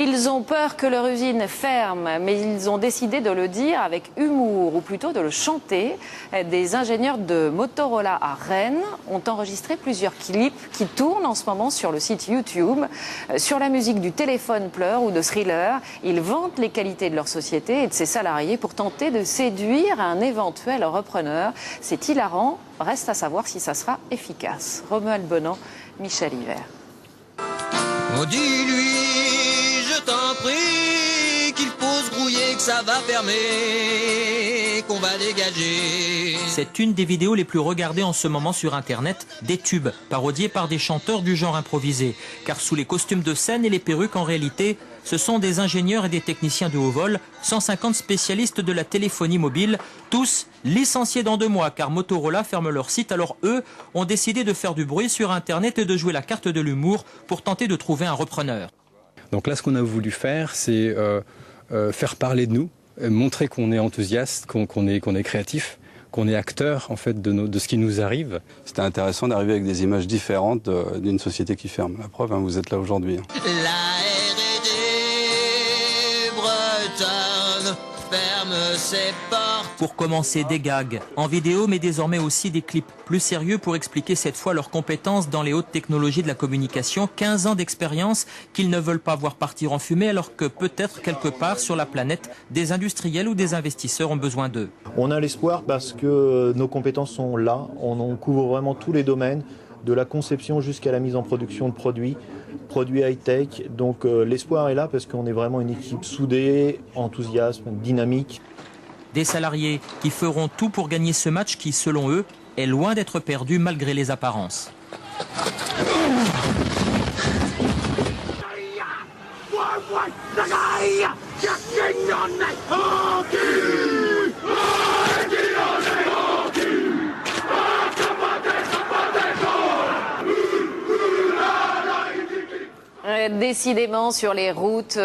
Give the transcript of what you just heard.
Ils ont peur que leur usine ferme, mais ils ont décidé de le dire avec humour, ou plutôt de le chanter. Des ingénieurs de Motorola à Rennes ont enregistré plusieurs clips qui tournent en ce moment sur le site YouTube. Sur la musique du téléphone pleure ou de Thriller, ils vantent les qualités de leur société et de ses salariés pour tenter de séduire un éventuel repreneur. C'est hilarant, reste à savoir si ça sera efficace. Romuald Bonan, Michel Hiver. Oh, dis-lui, je t'en prie, qu'il faut se grouiller, que ça va fermer, qu'on va dégager. C'est une des vidéos les plus regardées en ce moment sur Internet, des tubes, parodiés par des chanteurs du genre improvisé. Car sous les costumes de scène et les perruques, en réalité, ce sont des ingénieurs et des techniciens de haut vol, 150 spécialistes de la téléphonie mobile, tous licenciés dans 2 mois, car Motorola ferme leur site. Alors eux ont décidé de faire du bruit sur Internet et de jouer la carte de l'humour pour tenter de trouver un repreneur. Donc là, ce qu'on a voulu faire, c'est faire parler de nous, montrer qu'on est enthousiaste, qu'on est créatif, qu'on est acteur en fait de ce qui nous arrive. C'était intéressant d'arriver avec des images différentes d'une société qui ferme. La preuve, hein, vous êtes là aujourd'hui. La R&D bretonne ferme ses portes. Pour commencer, des gags en vidéo, mais désormais aussi des clips plus sérieux pour expliquer cette fois leurs compétences dans les hautes technologies de la communication. 15 ans d'expérience qu'ils ne veulent pas voir partir en fumée, alors que peut-être quelque part sur la planète, des industriels ou des investisseurs ont besoin d'eux. On a l'espoir parce que nos compétences sont là. On couvre vraiment tous les domaines, de la conception jusqu'à la mise en production de produits high-tech. Donc l'espoir est là parce qu'on est vraiment une équipe soudée, enthousiaste, dynamique. Des salariés qui feront tout pour gagner ce match qui, selon eux, est loin d'être perdu malgré les apparences. Décidément, sur les routes...